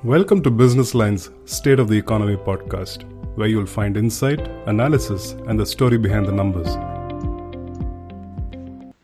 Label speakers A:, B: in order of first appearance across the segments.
A: Welcome to Business Line's State of the Economy podcast, where you'll find insight, analysis, and the story behind the numbers.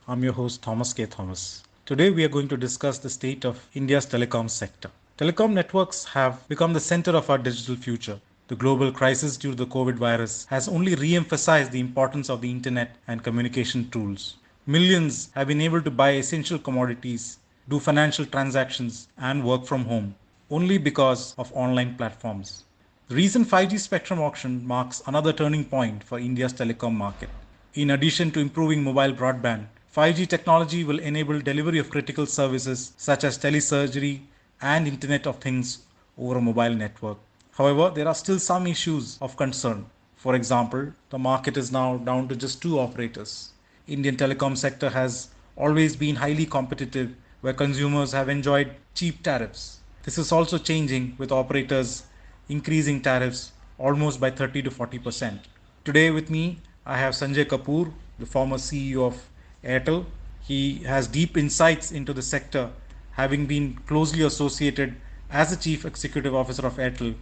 B: I'm your host, Thomas K. Thomas. Today, we are going to discuss the state of India's telecom sector. Telecom networks have become the center of our digital future. The global crisis due to the COVID virus has only re-emphasized the importance of the internet and communication tools. Millions have been able to buy essential commodities, do financial transactions, and work from home only because of online platforms. The recent 5G spectrum auction marks another turning point for India's telecom market. In addition to improving mobile broadband, 5G technology will enable delivery of critical services such as telesurgery and Internet of Things over a mobile network. However, there are still some issues of concern. For example, the market is now down to just two operators. Indian telecom sector has always been highly competitive, where consumers have enjoyed cheap tariffs. This is also changing, with operators increasing tariffs almost by 30 to 40%. Today with me, I have Sanjay Kapoor, the former CEO of Airtel. He has deep insights into the sector, having been closely associated as the Chief Executive Officer of Airtel,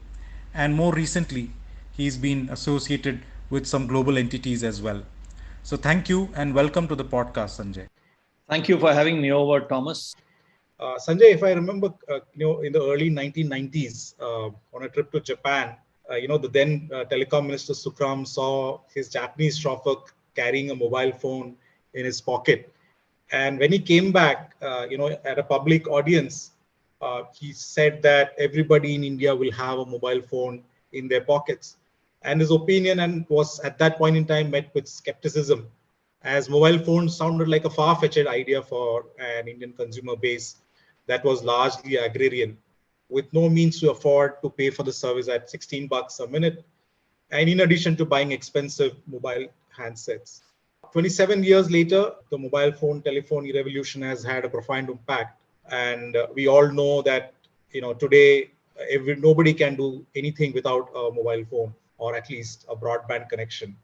B: and more recently, he's been associated with some global entities as well. So thank you and welcome to the podcast, Sanjay.
C: Thank you for having me over, Thomas.
D: Sanjay, if I remember, in the early 1990s, on a trip to Japan, the then telecom minister Sukram saw his Japanese chauffeur carrying a mobile phone in his pocket. And when he came back, at a public audience, he said that everybody in India will have a mobile phone in their pockets. And his opinion was at that point in time met with skepticism, as mobile phones sounded like a far-fetched idea for an Indian consumer base that was largely agrarian, with no means to afford to pay for the service at $16 a minute, and in addition to buying expensive mobile handsets. 27 years later, the mobile phone telephony revolution has had a profound impact, and we all know that today nobody can do anything without a mobile phone or at least a broadband connection.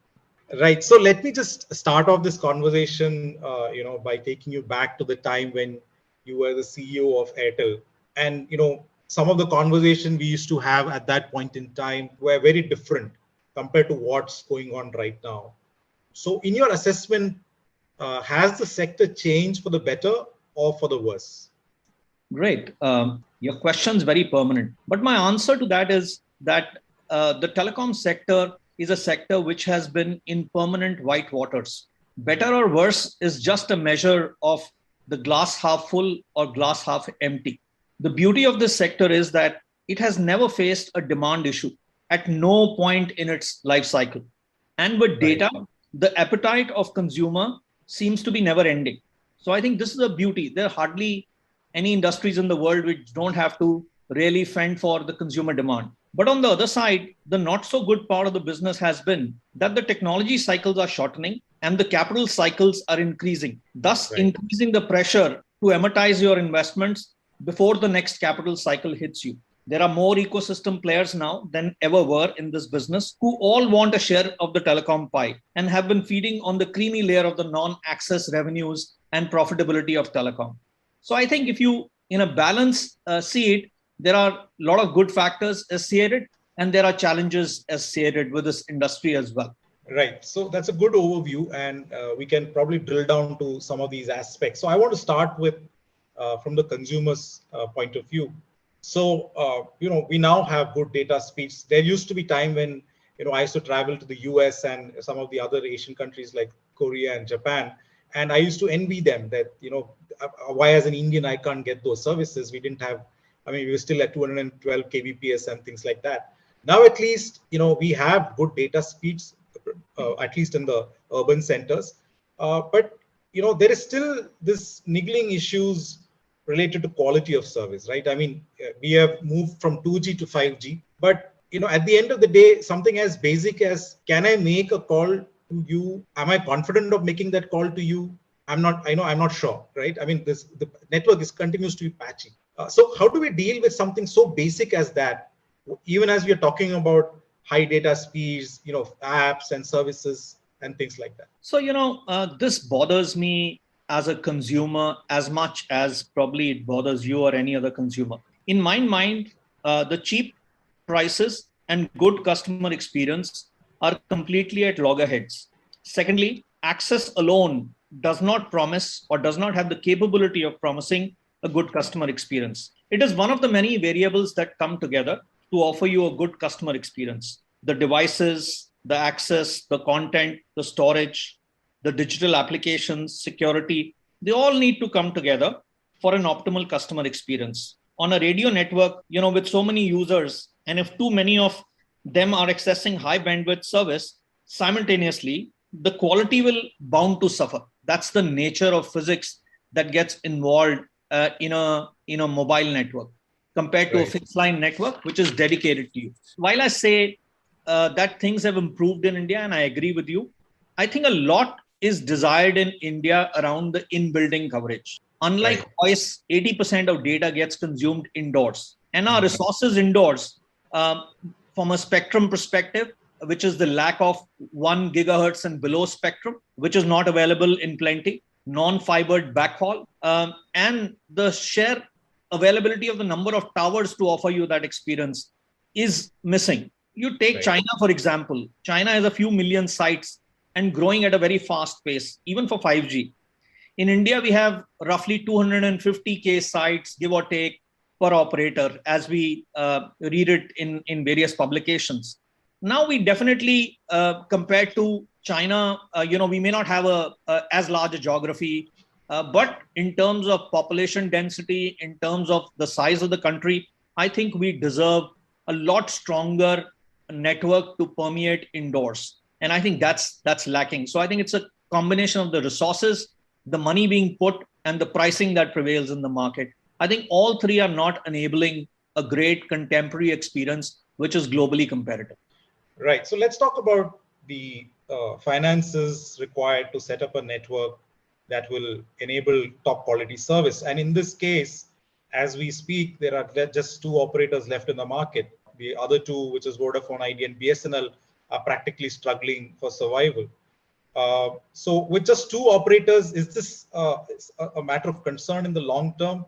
D: Right. So let me just start off this conversation, by taking you back to the time when you were the CEO of Airtel. And, some of the conversation we used to have at that point in time were very different compared to what's going on right now. So in your assessment, has the sector changed for the better or for the worse?
C: Great. Your question's very permanent. But my answer to that is that the telecom sector is a sector which has been in permanent white waters. Better or worse is just a measure of the glass half full or glass half empty. The beauty of this sector is that it has never faced a demand issue at no point in its life cycle. And with data, the appetite of consumer seems to be never ending. So I think this is a beauty. There are hardly any industries in the world which don't have to really fend for the consumer demand. But on the other side, the not so good part of the business has been that the technology cycles are shortening and the capital cycles are increasing, thus increasing the pressure to amortize your investments before the next capital cycle hits you. There are more ecosystem players now than ever were in this business who all want a share of the telecom pie and have been feeding on the creamy layer of the non-access revenues and profitability of telecom. So I think if you, in a balance, see it, there are a lot of good factors associated and there are challenges associated with this industry as well.
D: Right. So that's a good overview, and we can probably drill down to some of these aspects. So I want to start with from the consumer's point of view. So, we now have good data speeds. There used to be time when, I used to travel to the US and some of the other Asian countries like Korea and Japan. And I used to envy them that, why as an Indian, I can't get those services. We were still at 212 kbps and things like that. Now, at least, we have good data speeds, at least in the urban centers. But, there is still this niggling issues related to quality of service, right? We have moved from 2G to 5G, but, at the end of the day, something as basic as, can I make a call to you? Am I confident of making that call to you? I'm not sure, right? The network continues to be patchy. So how do we deal with something so basic as that, even as we are talking about high data speeds, apps and services and things like that?
C: So, this bothers me as a consumer as much as probably it bothers you or any other consumer. In my mind, the cheap prices and good customer experience are completely at loggerheads. Secondly, access alone does not promise or does not have the capability of promising a good customer experience. It is one of the many variables that come together to offer you a good customer experience. The devices, the access, the content, the storage, the digital applications, security, they all need to come together for an optimal customer experience. On a radio network, with so many users, and if too many of them are accessing high bandwidth service simultaneously, the quality will bound to suffer. That's the nature of physics that gets involved in a mobile network compared to a fixed line network, which is dedicated to you. While I say that things have improved in India, and I agree with you, I think a lot is desired in India around the in-building coverage. Unlike voice, 80% of data gets consumed indoors. And our resources indoors, from a spectrum perspective, which is the lack of 1 gigahertz and below spectrum, which is not available in plenty, non-fibered backhaul, and the sheer availability of the number of towers to offer you that experience is missing. You take China, for example. China has a few million sites and growing at a very fast pace, even for 5G. In India, we have roughly 250K sites, give or take, per operator, as we read it in various publications. Now, we definitely, compared to China, we may not have as large a geography, but in terms of population density, in terms of the size of the country, I think we deserve a lot stronger network to permeate indoors. And I think that's lacking. So I think it's a combination of the resources, the money being put, and the pricing that prevails in the market. I think all three are not enabling a great contemporary experience, which is globally competitive.
D: Right. So let's talk about the finances required to set up a network that will enable top quality service. And in this case, as we speak, there are just two operators left in the market. The other two, which is Vodafone Idea and BSNL, are practically struggling for survival. So with just two operators, is this a matter of concern in the long term?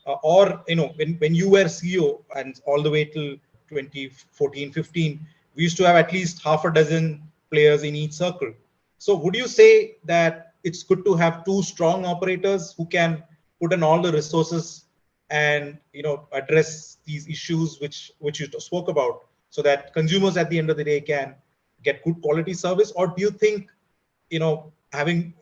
D: Or, when you were CEO and all the way till 2014-15, we used to have at least half a dozen players in each circle. So would you say that it's good to have two strong operators who can put in all the resources and address these issues which you spoke about, so that consumers at the end of the day can get good quality service? Or do you think having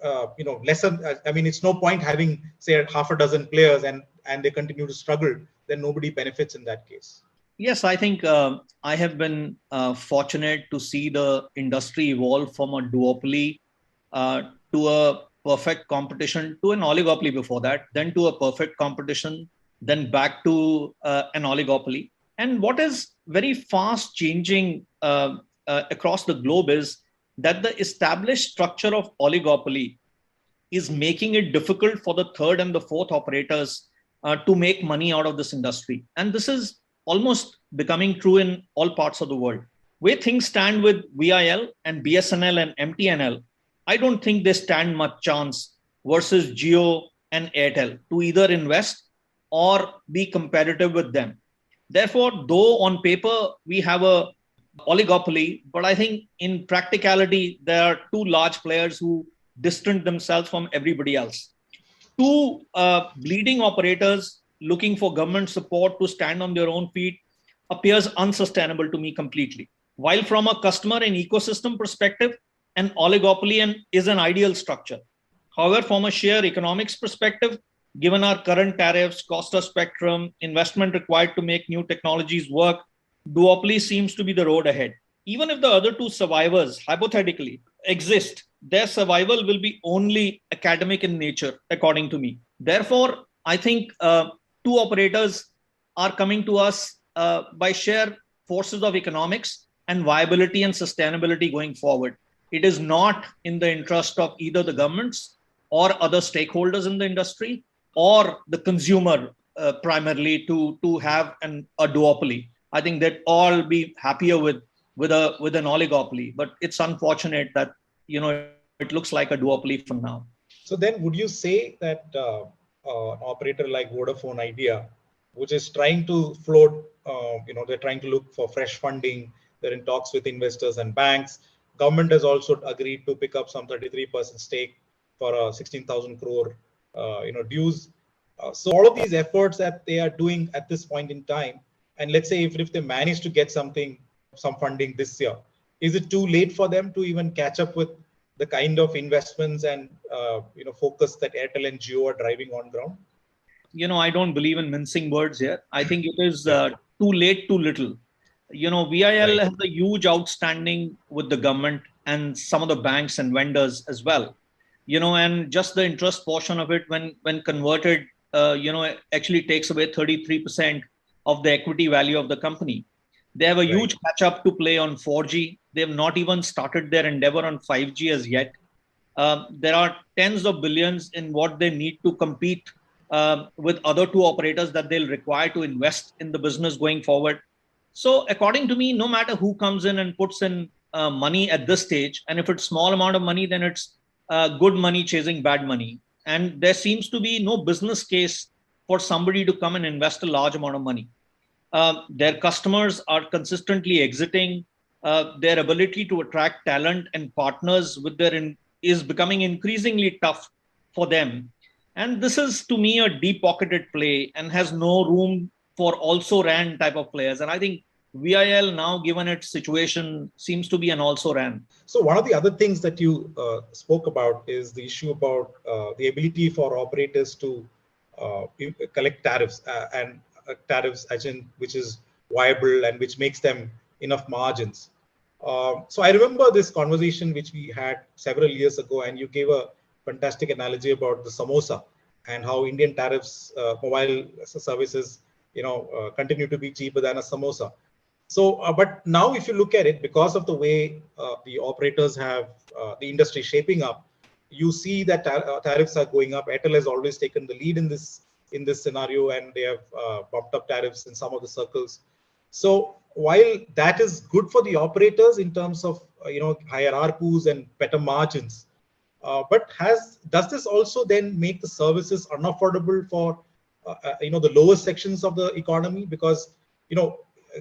D: lesser, it's no point having, say, half a dozen players and they continue to struggle, then nobody benefits in that case?
C: Yes, I think I have been fortunate to see the industry evolve from a duopoly to a perfect competition, to an oligopoly before that, then to a perfect competition, then back to an oligopoly. And what is very fast changing across the globe is that the established structure of oligopoly is making it difficult for the third and the fourth operators to make money out of this industry. And this is almost becoming true in all parts of the world. Where things stand with VIL and BSNL and MTNL, I don't think they stand much chance versus Jio and Airtel to either invest or be competitive with them. Therefore, though on paper we have a oligopoly, but I think in practicality, there are two large players who distance themselves from everybody else. Two bleeding operators looking for government support to stand on their own feet appears unsustainable to me completely. While from a customer and ecosystem perspective, an oligopoly is an ideal structure. However, from a sheer economics perspective, given our current tariffs, cost of spectrum, investment required to make new technologies work, duopoly seems to be the road ahead. Even if the other two survivors, hypothetically, exist, their survival will be only academic in nature, according to me. Therefore, I think two operators are coming to us by sheer forces of economics and viability and sustainability going forward. It is not in the interest of either the governments or other stakeholders in the industry or the consumer primarily to have a duopoly. I think they'd all be happier with an oligopoly, but it's unfortunate that it looks like a duopoly for now.
D: So then, would you say that an operator like Vodafone Idea which is trying to float, they're trying to look for fresh funding. They're in talks with investors and banks. Government has also agreed to pick up some 33% stake for a 16,000 crore, dues. So all of these efforts that they are doing at this point in time, and let's say if they manage to get some funding this year, is it too late for them to even catch up with the kind of investments and focus that Airtel and Jio are driving on ground?
C: I don't believe in mincing words here. I think it is too late, too little. VIL has a huge outstanding with the government and some of the banks and vendors as well. And just the interest portion of it, when converted, actually takes away 33% of the equity value of the company. They have a huge catch up to play on 4G. They have not even started their endeavor on 5G as yet. There are tens of billions in what they need to compete with other two operators that they'll require to invest in the business going forward. So according to me, no matter who comes in and puts in money at this stage, and if it's small amount of money, then it's good money chasing bad money. And there seems to be no business case for somebody to come and invest a large amount of money. Their customers are consistently exiting. Their ability to attract talent and partners is becoming increasingly tough for them. And this is, to me, a deep-pocketed play and has no room for also-ran type of players. And I think VIL now, given its situation, seems to be an also-ran.
D: So one of the other things that you spoke about is the issue about the ability for operators to collect tariffs and tariffs which is viable and which makes them enough margins. So I remember this conversation which we had several years ago, and you gave a fantastic analogy about the samosa and how Indian tariffs, mobile services, continue to be cheaper than a samosa. So, but now if you look at it, because of the way the operators have the industry shaping up, you see that tariffs are going up. Airtel has always taken the lead in this scenario, and they have bumped up tariffs in some of the circles. So while that is good for the operators in terms of higher ARPUs and better margins, but does this also then make the services unaffordable for the lower sections of the economy? Because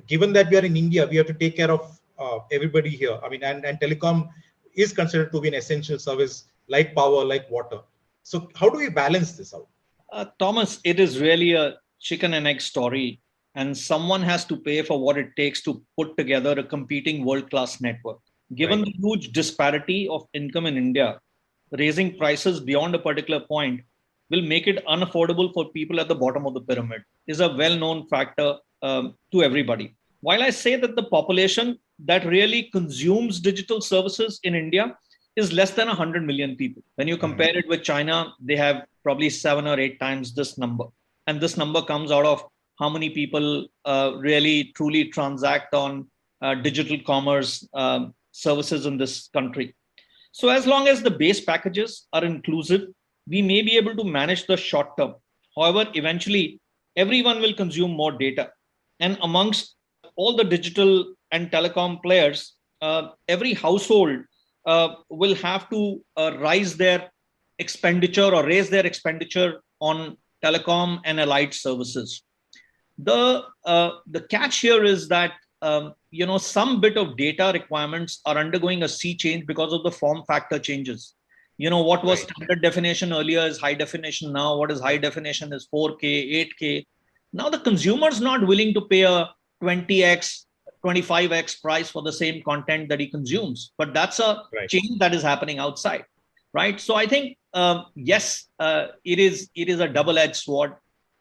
D: given that we are in India, we have to take care of everybody here. I mean, and telecom is considered to be an essential service like power, like water. So how do we balance this out?
C: Thomas, it is really a chicken and egg story, and someone has to pay for what it takes to put together a competing world-class network. Given the huge disparity of income in India, raising prices beyond a particular point will make it unaffordable for people at the bottom of the pyramid, is a well-known factor to everybody. While I say that the population that really consumes digital services in India is less than 100 million people. When you compare it with China, they have probably 7 or 8 times this number. And this number comes out of how many people really truly transact on digital commerce services in this country. So as long as the base packages are inclusive, we may be able to manage the short term. However, eventually, everyone will consume more data. And amongst all the digital and telecom players, every household will have to raise their expenditure on telecom and allied services. The catch here is that some bit of data requirements are undergoing a sea change because of the form factor changes. What was standard definition earlier is high definition now. What is high definition is 4K, 8K. Now the consumer is not willing to pay a 20x, 25x price for the same content that he consumes. But that's a change that is happening outside, right? So I think, yes, it is a double-edged sword.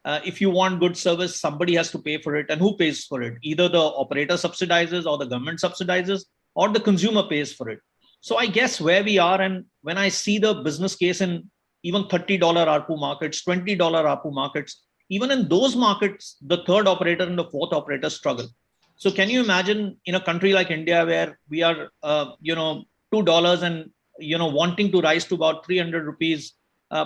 C: If you want good service, somebody has to pay for it. And who pays for it? Either the operator subsidizes or the government subsidizes or the consumer pays for it. So I guess where we are, and when I see the business case in even $30 ARPU markets, $20 ARPU markets, even in those markets, the third operator and the fourth operator struggle. So can you imagine in a country like India where we are, $2 and, wanting to rise to about 300 rupees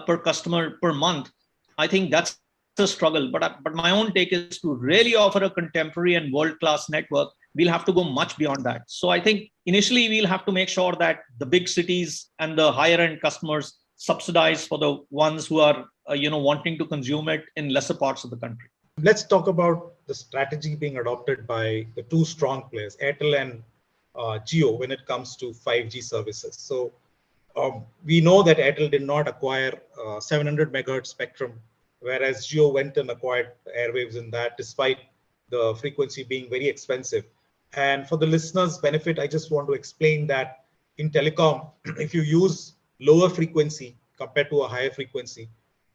C: per customer per month? I think that's a struggle. But my own take is to really offer a contemporary and world-class network, we'll have to go much beyond that. So I think initially we'll have to make sure that the big cities and the higher end customers subsidize for the ones who are, wanting to consume it in lesser parts of the country.
D: Let's talk about the strategy being adopted by the two strong players, Airtel and Jio, when it comes to 5G services. So we know that Airtel did not acquire 700 megahertz spectrum, whereas Jio went and acquired airwaves in that, despite the frequency being very expensive. And for the listeners' benefit, I just want to explain that in telecom, if you use lower frequency compared to a higher frequency,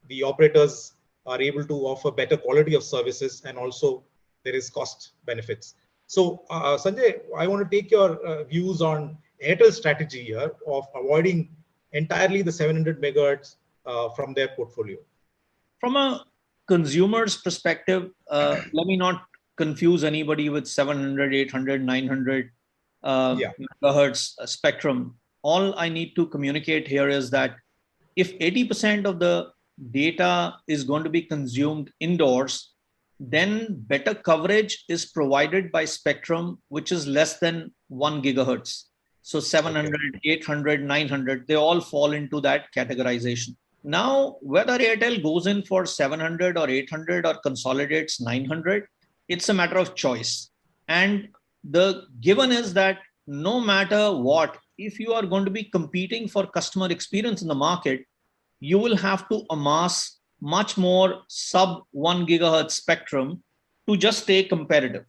D: the operators are able to offer better quality of services, and also there is cost benefits. So, Sanjay, I want to take your views on Airtel's strategy here of avoiding entirely the 700 megahertz from their portfolio.
C: From a consumer's perspective, let me not confuse anybody with 700, 800, 900 megahertz spectrum. All I need to communicate here is that if 80% of the data is going to be consumed indoors, then better coverage is provided by spectrum, which is less than 1 gigahertz. So 700, 800, 900, they all fall into that categorization. Now, whether Airtel goes in for 700 or 800 or consolidates 900, it's a matter of choice. And the given is that no matter what, if you are going to be competing for customer experience in the market, you will have to amass much more sub 1 gigahertz spectrum to just stay competitive.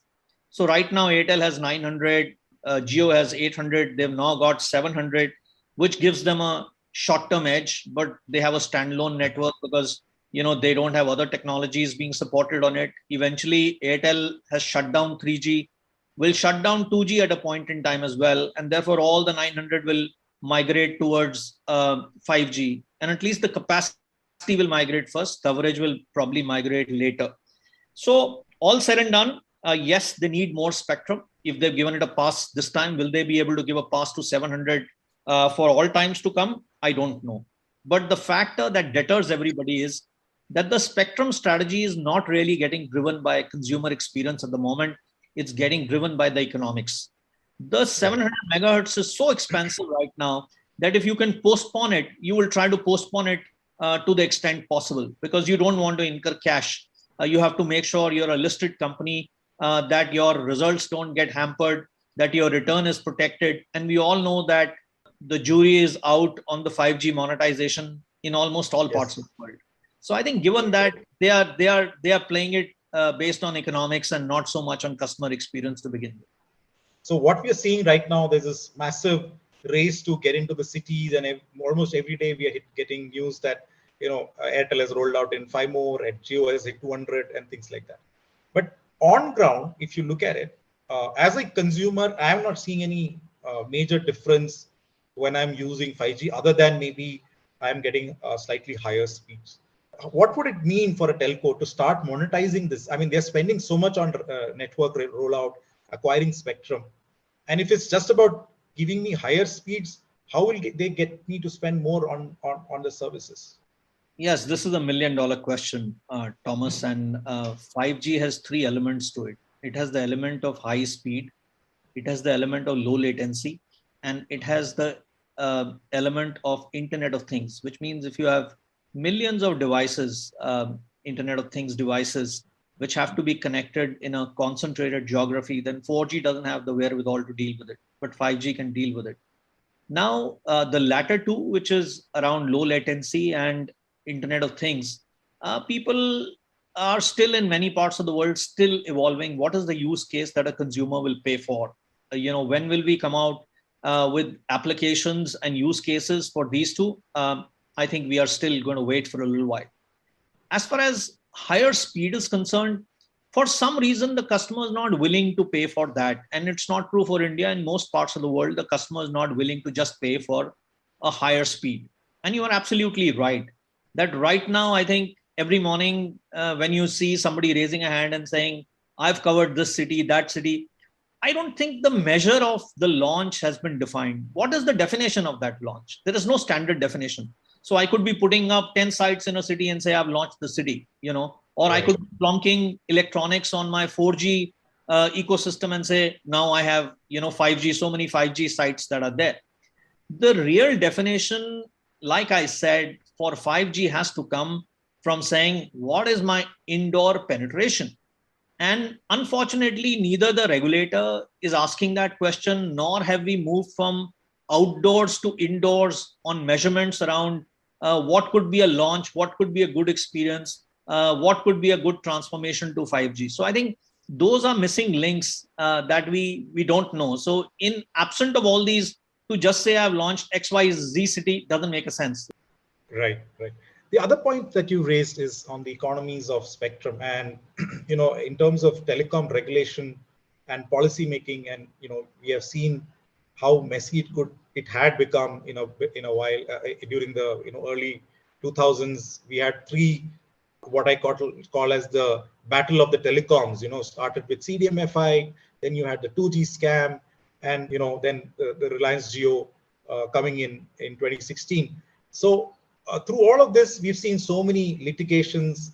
C: So right now, Airtel has 900, Jio has 800, they've now got 700, which gives them a short-term edge, but they have a standalone network because they don't have other technologies being supported on it. Eventually, Airtel has shut down 3G, will shut down 2G at a point in time as well, and therefore all the 900 will migrate towards 5G, and at least the capacity will migrate first. Coverage will probably migrate later. So all said and done, yes, they need more spectrum. If they've given it a pass this time, will they be able to give a pass to 700 for all times to come? I don't know. But the factor that deters everybody is that the spectrum strategy is not really getting driven by consumer experience at the moment. It's getting driven by the economics. The 700 megahertz is so expensive right now that if you can postpone it, you will try to postpone it to the extent possible, because you don't want to incur cash. You have to make sure you're a listed company, that your results don't get hampered, that your return is protected. And we all know that the jury is out on the 5G monetization in almost all parts of the world. So I think given that they are playing it based on economics and not so much on customer experience to begin with.
D: So what we are seeing right now, there's this massive race to get into the cities, and almost every day we are getting news that Airtel has rolled out in 5 more, and Jio has hit 200 and things like that. But on ground, if you look at it, as a consumer, I am not seeing any major difference when I'm using 5G, other than maybe I'm getting slightly higher speeds. What would it mean for a telco to start monetizing this? I mean, they're spending so much on network rollout, acquiring spectrum. And if it's just about giving me higher speeds, how will they get me to spend more on the services?
C: Yes, this is $1 million question, Thomas. And 5G has 3 elements to it. It has the element of high speed, it has the element of low latency, and it has the element of Internet of Things, which means if you have millions of devices, Internet of Things devices, which have to be connected in a concentrated geography, then 4G doesn't have the wherewithal to deal with it, but 5G can deal with it. Now, the latter two, which is around low latency and Internet of Things, people are still in many parts of the world still evolving. What is the use case that a consumer will pay for? When will we come out with applications and use cases for these two? I think we are still going to wait for a little while. As far as higher speed is concerned, for some reason, the customer is not willing to pay for that. And it's not true for India. In most parts of the world, the customer is not willing to just pay for a higher speed. And you are absolutely right that right now, I think every morning when you see somebody raising a hand and saying, I've covered this city, that city, I don't think the measure of the launch has been defined. What is the definition of that launch? There is no standard definition. So I could be putting up 10 sites in a city and say, I've launched the city, or right. I could be plonking electronics on my 4G ecosystem and say, now I have, 5G, so many 5G sites that are there. The real definition, like I said, for 5G has to come from saying, what is my indoor penetration? And unfortunately, neither the regulator is asking that question, nor have we moved from outdoors to indoors on measurements around what could be a launch, what could be a good experience, what could be a good transformation to 5G. So I think those are missing links that we don't know. So in absent of all these, to just say I've launched XYZ city doesn't make a sense.
D: Right, right. The other point that you raised is on the economies of spectrum, and in terms of telecom regulation and policy making, and we have seen how messy it had become in a while during the early 2000s. We had three, what I call as the battle of the telecoms. Started with CDMFI, then you had the 2G scam, and then the Reliance Jio coming in 2016. So through all of this, we've seen so many litigations,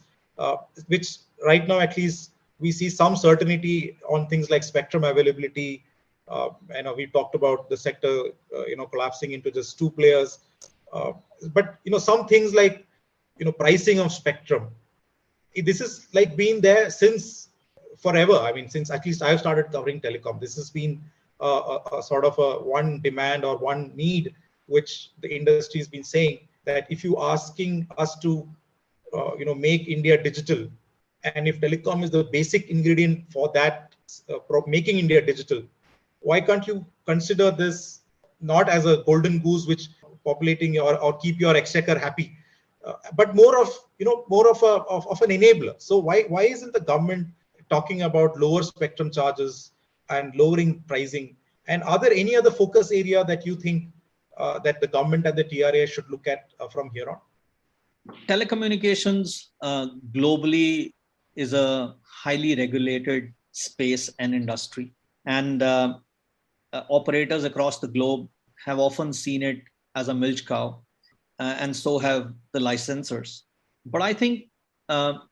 D: which right now at least we see some certainty on things like spectrum availability. We talked about the sector, collapsing into just two players. But some things like pricing of spectrum, this is like been there since forever. I mean, since at least I've started covering telecom, this has been a sort of a one demand or one need which the industry has been saying, that if you asking us to make India digital, and if telecom is the basic ingredient for that, making India digital, why can't you consider this not as a golden goose which populating or keep your exchequer happy, but more of an enabler? So why isn't the government talking about lower spectrum charges and lowering pricing? And are there any other focus area that you think that the government and the TRA should look at from here on?
C: Telecommunications globally is a highly regulated space and industry, and operators across the globe have often seen it as a milk cow, and so have the licensors. But I think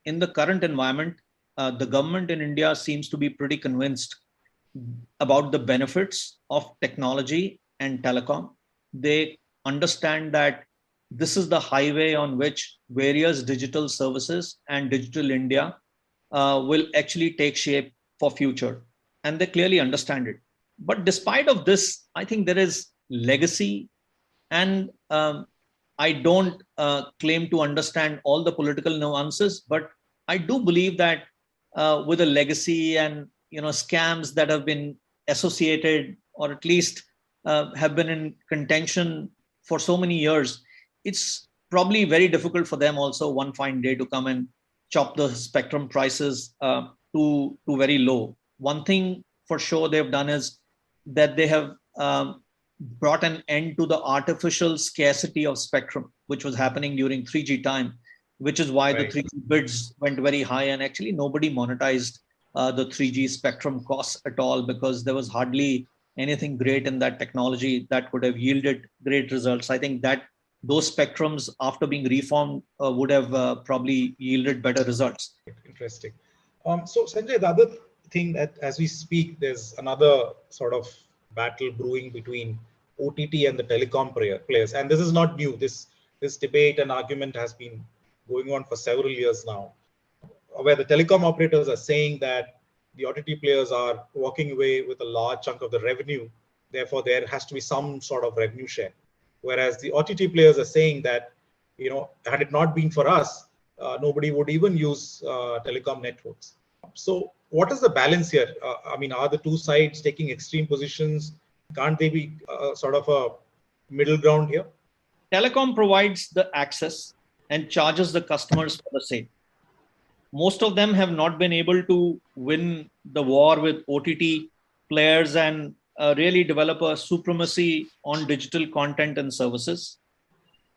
C: in the current environment, the government in India seems to be pretty convinced about the benefits of technology and telecom. They understand that this is the highway on which various digital services and digital India will actually take shape for future. And they clearly understand it. But despite of this, I think there is legacy, and I don't claim to understand all the political nuances, but I do believe that with a legacy and scams that have been associated, or at least have been in contention for so many years, it's probably very difficult for them also one fine day to come and chop the spectrum prices to very low. One thing for sure they've done is that they have brought an end to the artificial scarcity of spectrum, which was happening during 3G time, which is why the 3G bids went very high, and actually nobody monetized the 3G spectrum costs at all, because there was hardly anything great in that technology that would have yielded great results. I think that those spectrums, after being reformed, would have probably yielded better results.
D: Interesting. So Sanjay, the other thing that as we speak, there's another sort of battle brewing between OTT and the telecom players. And this is not new. This debate and argument has been going on for several years now, where the telecom operators are saying that the OTT players are walking away with a large chunk of the revenue. Therefore, there has to be some sort of revenue share. Whereas the OTT players are saying that, had it not been for us, nobody would even use telecom networks. So what is the balance here? Are the two sides taking extreme positions? Can't they be sort of a middle ground here?
C: Telecom provides the access and charges the customers for the same. Most of them have not been able to win the war with OTT players and really develop a supremacy on digital content and services.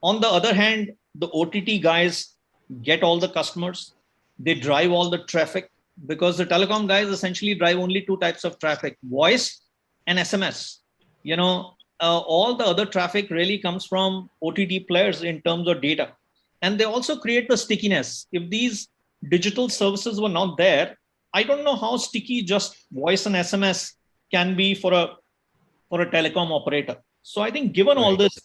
C: On the other hand, the OTT guys get all the customers. They drive all the traffic, because the telecom guys essentially drive only two types of traffic: voice and SMS. All the other traffic really comes from OTT players in terms of data. And they also create the stickiness. If these digital services were not there, I don't know how sticky just voice and SMS can be for a telecom operator. So I think given all this,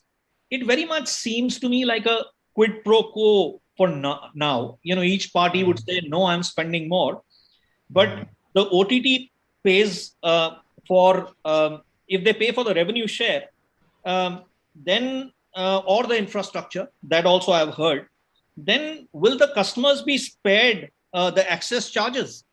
C: it very much seems to me like a quid pro quo for now. Each party would say, no, I'm spending more. But the OTT pays for, if they pay for the revenue share, then, or the infrastructure, that also I've heard, then will the customers be spared the access charges?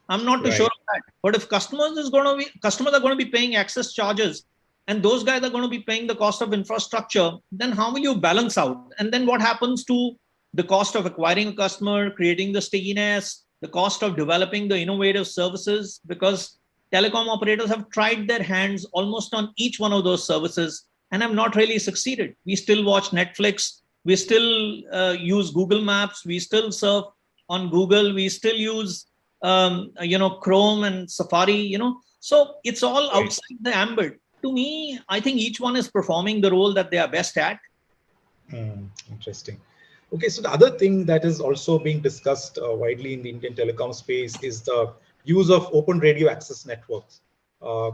C: I'm not too sure of that. But if customers are going to be paying access charges, and those guys are going to be paying the cost of infrastructure, then how will you balance out? And then what happens to the cost of acquiring a customer, creating the stickiness, the cost of developing the innovative services? Because telecom operators have tried their hands almost on each one of those services and have not really succeeded. We still watch Netflix. We still use Google Maps. We still surf on Google. We still use Chrome and Safari. So it's all outside the ambit. To me, I think each one is performing the role that they are best at.
D: Interesting. Okay, so the other thing that is also being discussed widely in the Indian telecom space is the use of open radio access networks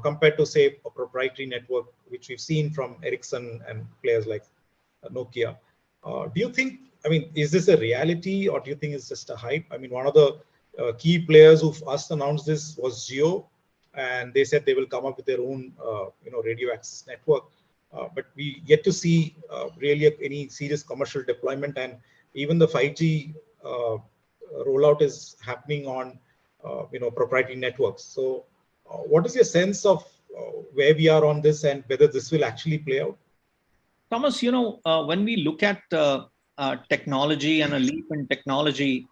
D: compared to, say, a proprietary network, which we've seen from Ericsson and players like Nokia. Do you think, is this a reality, or do you think it's just a hype? One of the key players who first announced this was Jio, and they said they will come up with their own, radio access network. But we yet to see really any serious commercial deployment, and even the 5G rollout is happening on, proprietary networks. So, what is your sense of where we are on this, and whether this will actually play out?
C: Thomas, when we look at technology and a leap in technology,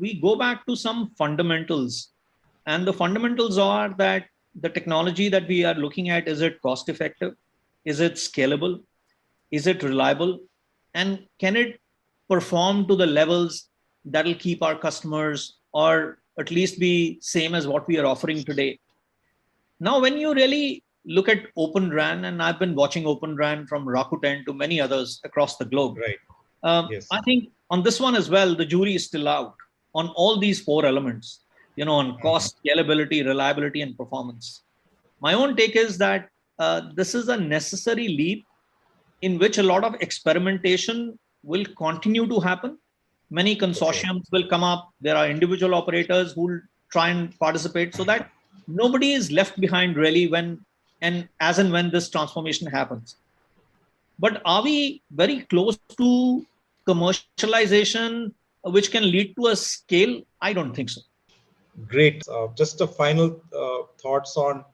C: we go back to some fundamentals. And the fundamentals are that the technology that we are looking at, is it cost effective? Is it scalable? Is it reliable? And can it perform to the levels that will keep our customers, or at least be same as what we are offering today? Now, when you really look at Open RAN, and I've been watching Open RAN from Rakuten to many others across the globe.
D: Yes.
C: I think on this one as well, the jury is still out on all these four elements, on cost, scalability, reliability, and performance. My own take is that this is a necessary leap in which a lot of experimentation will continue to happen. Many consortiums will come up. There are individual operators who will try and participate, so that nobody is left behind really when this transformation happens. But are we very close to commercialization, which can lead to a scale? I don't think so.
D: Great. Just a final thoughts on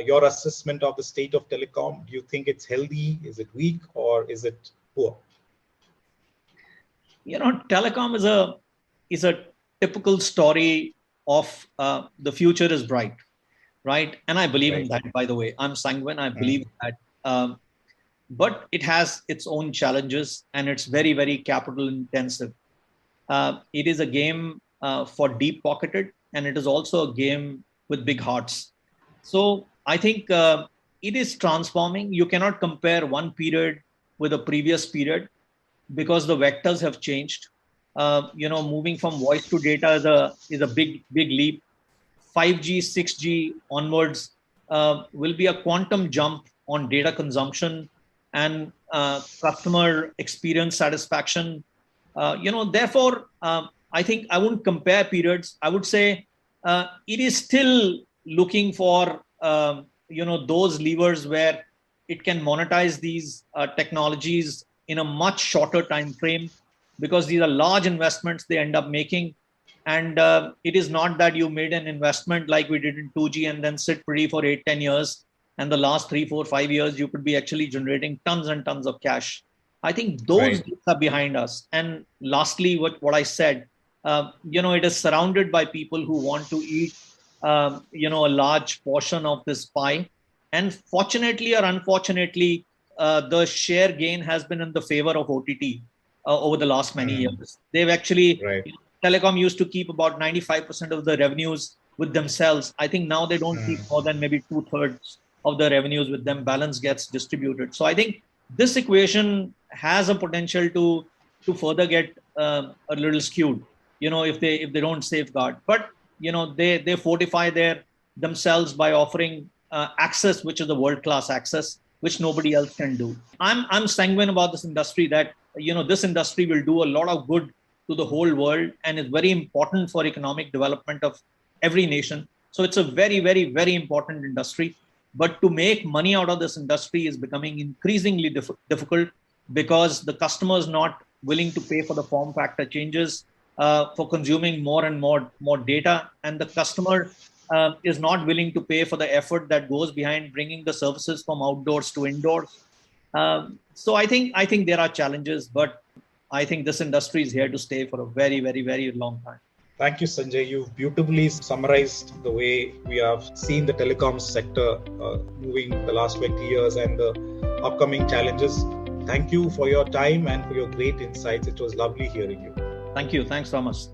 D: your assessment of the state of telecom. Do you think it's healthy? Is it weak, or is it poor?
C: Telecom is a typical story of the future is bright, right? And I believe in that, by the way. I'm sanguine. I believe that. But it has its own challenges, and it's very, very capital intensive. It is a game for deep pocketed, and it is also a game with big hearts. So I think it is transforming. You cannot compare one period with a previous period, because the vectors have changed. Moving from voice to data is a big leap. 5G, 6G onwards will be a quantum jump on data consumption and customer experience satisfaction. Therefore, I think I wouldn't compare periods. I would say it is still looking for those levers where it can monetize these technologies in a much shorter time frame, because these are large investments they end up making. And it is not that you made an investment like we did in 2G and then sit pretty for 8-10 years, and the last 3, 4, 5 years you could be actually generating tons and tons of cash. I think those days are behind us. And lastly, what I said, it is surrounded by people who want to eat a large portion of this pie. And fortunately or unfortunately, the share gain has been in the favor of OTT over the last many years. They've actually, Telecom used to keep about 95% of the revenues with themselves. I think now they don't keep more than maybe 2/3 of the revenues with them. Balance gets distributed. So I think this equation has a potential to further get a little skewed, if they don't safeguard. But they fortify themselves by offering access, which is a world-class access, which nobody else can do. I'm sanguine about this industry, that this industry will do a lot of good to the whole world and is very important for economic development of every nation. So it's a very, very, very important industry. But to make money out of this industry is becoming increasingly difficult because the customer is not willing to pay for the form factor changes, for consuming more and more data, and the customer is not willing to pay for the effort that goes behind bringing the services from outdoors to indoors. So I think there are challenges, but I think this industry is here to stay for a very, very, very long time.
D: Thank you, Sanjay. You've beautifully summarized the way we have seen the telecom sector moving the last 20 years and the upcoming challenges. Thank you for your time and for your great insights. It was lovely hearing you.
C: Thank you. Thanks, Thomas.